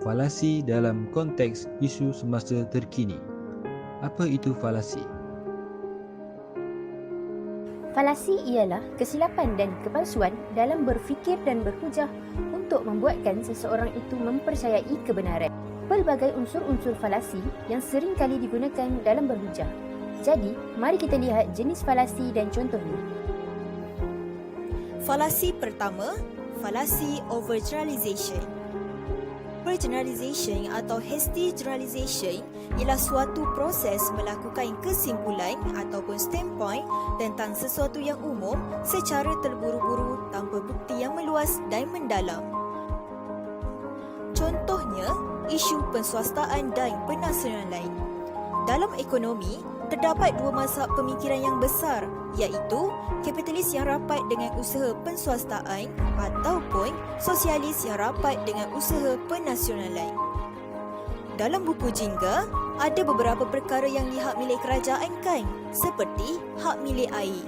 falasi dalam konteks isu semasa terkini. Apa itu falasi? Falasi ialah kesilapan dan kepalsuan dalam berfikir dan berhujah untuk membuatkan seseorang itu mempercayai kebenaran. Pelbagai unsur-unsur falasi yang sering kali digunakan dalam berhujah. Jadi, mari kita lihat jenis falasi dan contohnya. Falasi pertama, falasi overgeneralization. Overgeneralization atau hasty generalization ialah suatu proses melakukan kesimpulan ataupun standpoint tentang sesuatu yang umum secara terburu-buru tanpa bukti yang meluas dan mendalam. Contohnya, isu penswastaan dan penasionalan. Dalam ekonomi, terdapat dua mazhab pemikiran yang besar, iaitu kapitalis yang rapat dengan usaha penswastaan ataupun sosialis yang rapat dengan usaha penasionalan. Dalam buku Jingga, ada beberapa perkara yang dihak milik kerajaan kan, seperti hak milik air.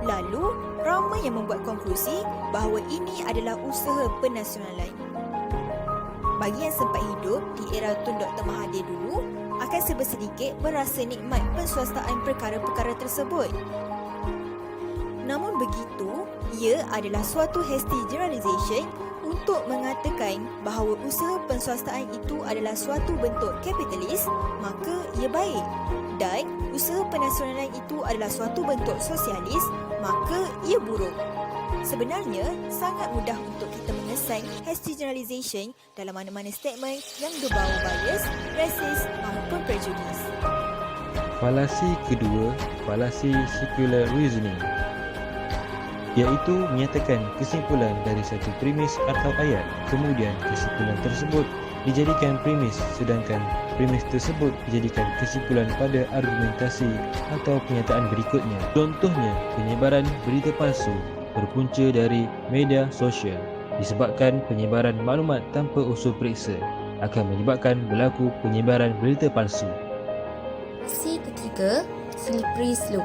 Lalu, ramai yang membuat konklusi bahawa ini adalah usaha penasionalan. Bagi yang sempat hidup di era Tun Dr. Mahathir dulu, akan serba sedikit berasa nikmat penswastaan perkara-perkara tersebut. Namun begitu, ia adalah suatu hasty generalization untuk mengatakan bahawa usaha penswastaan itu adalah suatu bentuk kapitalis, maka ia baik. Dan usaha penasionalan itu adalah suatu bentuk sosialis, maka ia buruk. Sebenarnya, sangat mudah untuk kita mengesan hasty generalization dalam mana-mana statement yang berbau bias, rasis maupun prejudis. Falasi kedua, falasi circular reasoning, iaitu menyatakan kesimpulan dari satu premis atau ayat, kemudian kesimpulan tersebut dijadikan premis, sedangkan premis tersebut dijadikan kesimpulan pada argumentasi atau pernyataan berikutnya. Contohnya, penyebaran berita palsu berpunca dari media sosial. Disebabkan penyebaran maklumat tanpa usul periksa akan menyebabkan berlaku penyebaran berita palsu. Falasi ketiga, slippery slope.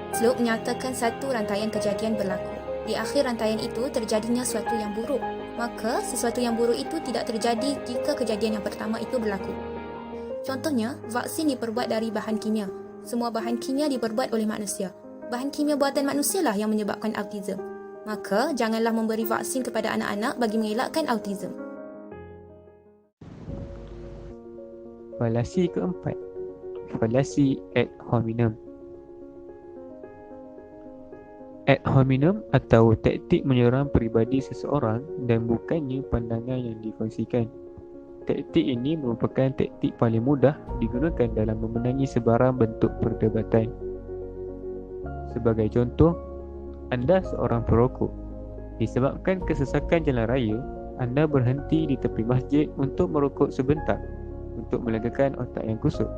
Slope menyatakan satu rantaian kejadian berlaku. Di akhir rantaian itu terjadinya sesuatu yang buruk. Maka sesuatu yang buruk itu tidak terjadi jika kejadian yang pertama itu berlaku. Contohnya, vaksin diperbuat dari bahan kimia. Semua bahan kimia diperbuat oleh manusia. Bahan kimia buatan manusialah yang menyebabkan autism. Maka, janganlah memberi vaksin kepada anak-anak bagi mengelakkan autism. Falasi keempat, falasi ad hominem. Ad hominem atau taktik menyerang peribadi seseorang dan bukannya pandangan yang dikongsikan. Taktik ini merupakan taktik paling mudah digunakan dalam memenangi sebarang bentuk perdebatan. Sebagai contoh, anda seorang perokok. Disebabkan kesesakan jalan raya, anda berhenti di tepi masjid untuk merokok sebentar untuk melegakan otak yang kusut.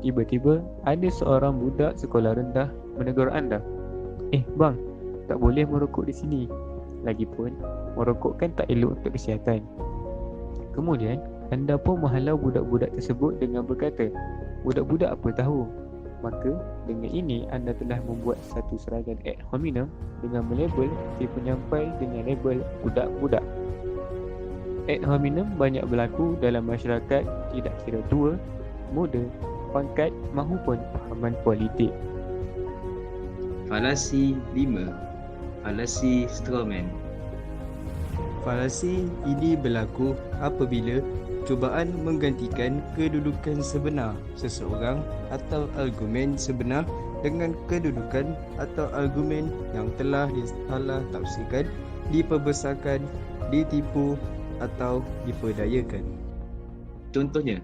Tiba-tiba, ada seorang budak sekolah rendah menegur anda. Bang, tak boleh merokok di sini. Lagipun, merokok kan tak elok untuk kesihatan. Kemudian, anda pun menghalau budak-budak tersebut dengan berkata, budak-budak apa tahu? Maka, dengan ini anda telah membuat satu serangan ad hominem dengan melabel si penyampai dengan label budak-budak. Ad hominem banyak berlaku dalam masyarakat tidak kira tua, muda, pangkat mahupun fahaman politik. Falasi 5. Falasi strawman. Falasi ini berlaku apabila cubaan menggantikan kedudukan sebenar seseorang atau argumen sebenar dengan kedudukan atau argumen yang telah disalah tafsirkan, diperbesarkan, ditipu atau diperdayakan. Contohnya,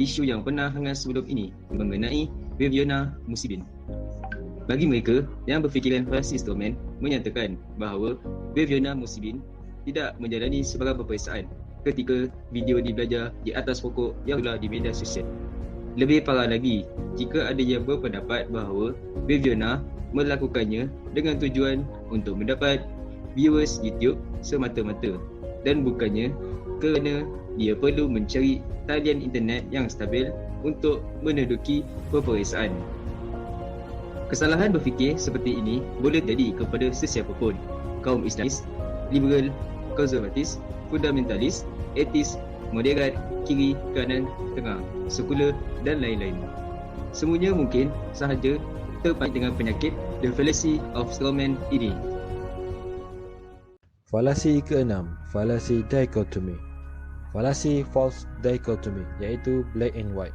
isu yang pernah hangat sebelum ini mengenai Viviana Musibin. Bagi mereka yang berfikiran falasi strawman menyatakan bahawa Viviana Musibin tidak menjalani sebarang peperiksaan ketika video dibelajar di atas pokok yang telah di media sosial. Lebih parah lagi, jika ada yang berpendapat bahawa Viviana melakukannya dengan tujuan untuk mendapat viewers YouTube semata-mata dan bukannya kerana dia perlu mencari talian internet yang stabil untuk menduduki peperiksaan. Kesalahan berfikir seperti ini boleh terjadi kepada sesiapa pun, kaum Islamis, liberal, konservatis, fundamentalis, etis moderat, kiri, kanan, tengah, sekular dan lain-lain. Semuanya mungkin sahaja terkait dengan penyakit the fallacy of strawman ini. Falasi ke-6, falasi dichotomy. Falasi false dichotomy iaitu black and white.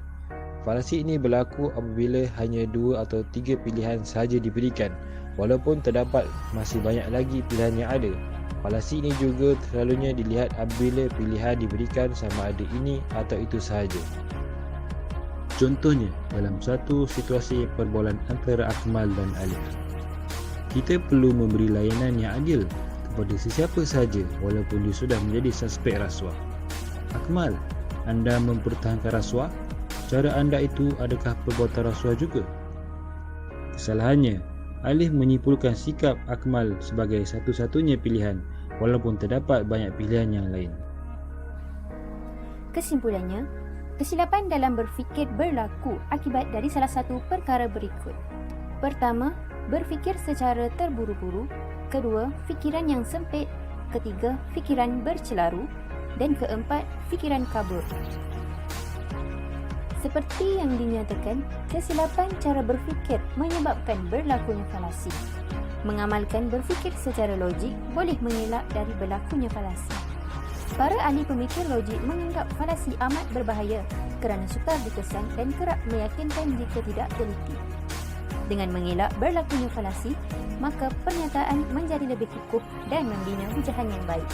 Falasi ini berlaku apabila hanya 2 atau 3 pilihan sahaja diberikan walaupun terdapat masih banyak lagi pilihan yang ada. Falasi ini juga selalunya dilihat apabila pilihan diberikan sama ada ini atau itu sahaja. Contohnya, dalam satu situasi perbualan antara Akmal dan Alif, kita perlu memberi layanan yang adil kepada sesiapa sahaja walaupun dia sudah menjadi suspek rasuah. Akmal, anda mempertahankan rasuah? Cara anda itu adakah perbuatan rasuah juga? Kesalahannya, Alif menyimpulkan sikap Akmal sebagai satu-satunya pilihan walaupun terdapat banyak pilihan yang lain. Kesimpulannya, kesilapan dalam berfikir berlaku akibat dari salah satu perkara berikut. Pertama, berfikir secara terburu-buru. Kedua, fikiran yang sempit. Ketiga, fikiran bercelaru. Dan keempat, fikiran kabur. Seperti yang dinyatakan, kesilapan cara berfikir menyebabkan berlakunya falasi. Mengamalkan berfikir secara logik boleh mengelak dari berlakunya falasi. Para ahli pemikir logik menganggap falasi amat berbahaya kerana sukar dikesan dan kerap meyakinkan jika tidak teliti. Dengan mengelak berlakunya falasi, maka pernyataan menjadi lebih kukuh dan membina hujahan yang baik.